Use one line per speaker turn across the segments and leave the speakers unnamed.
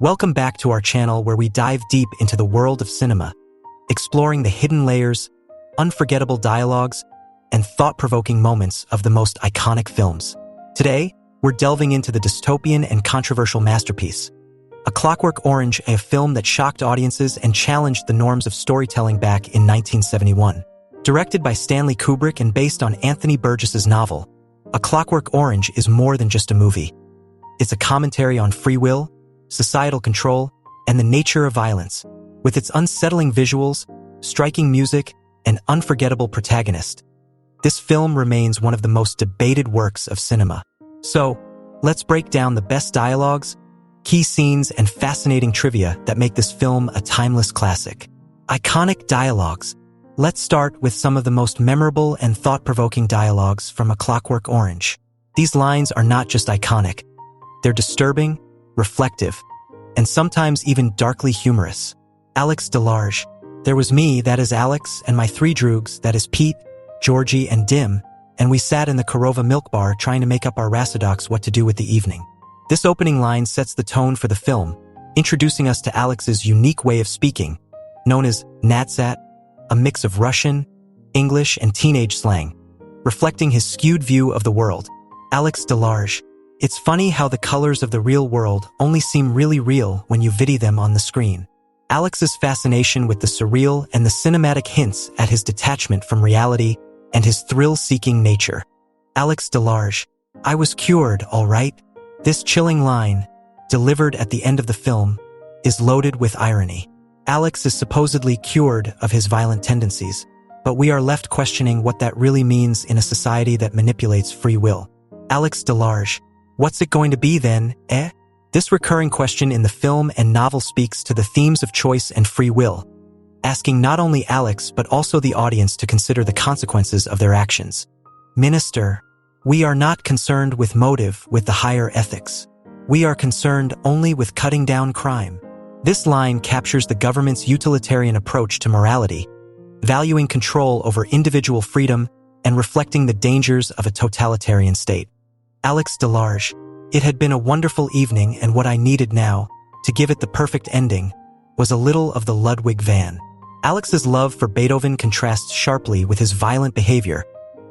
Welcome back to our channel where we dive deep into the world of cinema, exploring the hidden layers, unforgettable dialogues, and thought-provoking moments of the most iconic films. Today, we're delving into the dystopian and controversial masterpiece, A Clockwork Orange, a film that shocked audiences and challenged the norms of storytelling back in 1971. Directed by Stanley Kubrick and based on Anthony Burgess's novel, A Clockwork Orange is more than just a movie. It's a commentary on free will, societal control, and the nature of violence. With its unsettling visuals, striking music, and unforgettable protagonist, this film remains one of the most debated works of cinema. So, let's break down the best dialogues, key scenes, and fascinating trivia that make this film a timeless classic. Iconic dialogues. Let's start with some of the most memorable and thought-provoking dialogues from A Clockwork Orange. These lines are not just iconic. They're disturbing, reflective, and sometimes even darkly humorous. DeLarge. There was me, that is Alex, and my three droogs, that is Pete, Georgie, and Dim, and we sat in the Korova milk bar trying to make up our Rasadocs what to do with the evening. This opening line sets the tone for the film, introducing us to Alex's unique way of speaking, known as Natsat, a mix of Russian, English, and teenage slang, reflecting his skewed view of the world. DeLarge. It's funny how the colors of the real world only seem really real when you video them on the screen. Alex's fascination with the surreal and the cinematic hints at his detachment from reality and his thrill-seeking nature. DeLarge. I was cured, all right. This chilling line, delivered at the end of the film, is loaded with irony. Alex is supposedly cured of his violent tendencies, but we are left questioning what that really means in a society that manipulates free will. DeLarge. What's it going to be then, eh? This recurring question in the film and novel speaks to the themes of choice and free will, asking not only Alex but also the audience to consider the consequences of their actions. Minister, we are not concerned with motive with the higher ethics. We are concerned only with cutting down crime. This line captures the government's utilitarian approach to morality, valuing control over individual freedom and reflecting the dangers of a totalitarian state. DeLarge. It had been a wonderful evening, and what I needed now, to give it the perfect ending, was a little of the Ludwig van. Alex's love for Beethoven contrasts sharply with his violent behavior,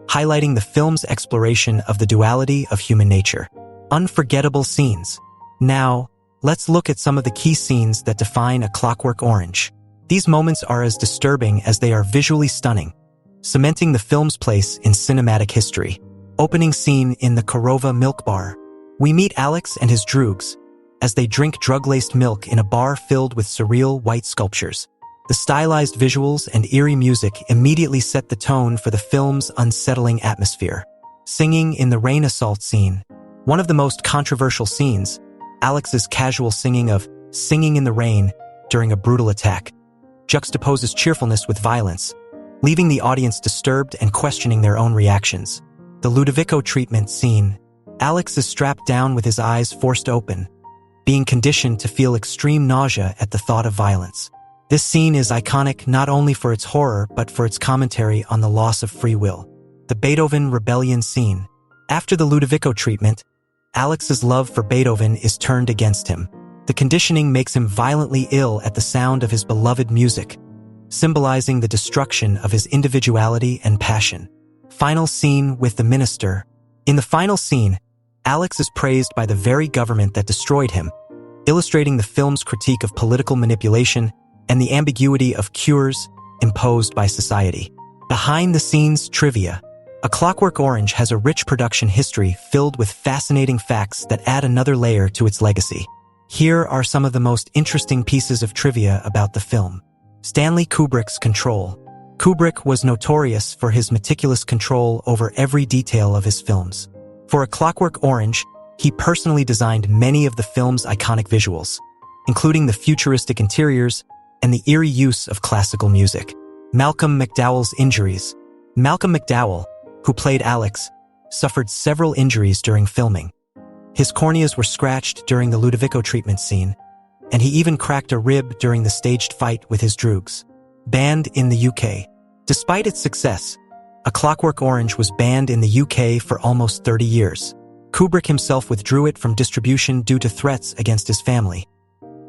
highlighting the film's exploration of the duality of human nature. Unforgettable scenes. Now, let's look at some of the key scenes that define A Clockwork Orange. These moments are as disturbing as they are visually stunning, cementing the film's place in cinematic history. Opening scene in the Korova milk bar. We meet Alex and his droogs as they drink drug-laced milk in a bar filled with surreal white sculptures. The stylized visuals and eerie music immediately set the tone for the film's unsettling atmosphere. Singing in the rain assault scene. One of the most controversial scenes, Alex's casual singing of Singing in the Rain during a brutal attack, juxtaposes cheerfulness with violence, leaving the audience disturbed and questioning their own reactions. The Ludovico treatment scene. Alex is strapped down with his eyes forced open, being conditioned to feel extreme nausea at the thought of violence. This scene is iconic not only for its horror but for its commentary on the loss of free will. The Beethoven rebellion scene. After the Ludovico treatment, Alex's love for Beethoven is turned against him. The conditioning makes him violently ill at the sound of his beloved music, symbolizing the destruction of his individuality and passion. Final scene with the minister. In the final scene, Alex is praised by the very government that destroyed him, illustrating the film's critique of political manipulation and the ambiguity of cures imposed by society. Behind-the-scenes trivia. A Clockwork Orange has a rich production history filled with fascinating facts that add another layer to its legacy. Here are some of the most interesting pieces of trivia about the film. Stanley Kubrick's control. Kubrick was notorious for his meticulous control over every detail of his films. For A Clockwork Orange, he personally designed many of the film's iconic visuals, including the futuristic interiors and the eerie use of classical music. Malcolm McDowell's injuries. Malcolm McDowell, who played Alex, suffered several injuries during filming. His corneas were scratched during the Ludovico treatment scene, and he even cracked a rib during the staged fight with his droogs. Banned in the UK. Despite its success, A Clockwork Orange was banned in the UK for almost 30 years. Kubrick himself withdrew it from distribution due to threats against his family.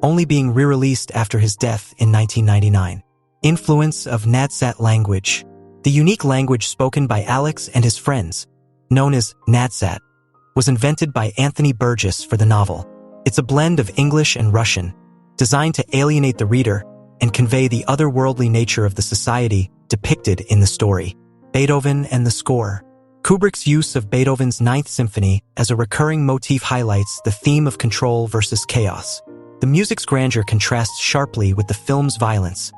only being re-released after his death in 1999. Influence of Nadsat language. The unique language spoken by Alex and his friends, known as Nadsat, was invented by Anthony Burgess for the novel. It's a blend of English and Russian, designed to alienate the reader and convey the otherworldly nature of the society depicted in the story. Beethoven and the score. Kubrick's use of Beethoven's Ninth Symphony as a recurring motif highlights the theme of control versus chaos. The music's grandeur contrasts sharply with the film's violence,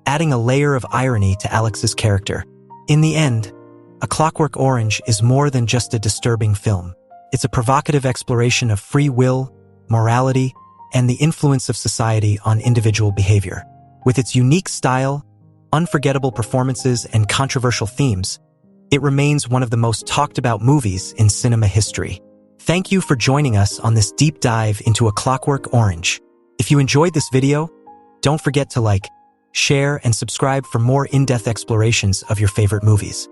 adding a layer of irony to Alex's character. In the end, A Clockwork Orange is more than just a disturbing film. It's a provocative exploration of free will, morality, and the influence of society on individual behavior. With its unique style, unforgettable performances, and controversial themes, it remains one of the most talked about movies in cinema history. Thank you for joining us on this deep dive into A Clockwork Orange. If you enjoyed this video, don't forget to like, share, and subscribe for more in-depth explorations of your favorite movies.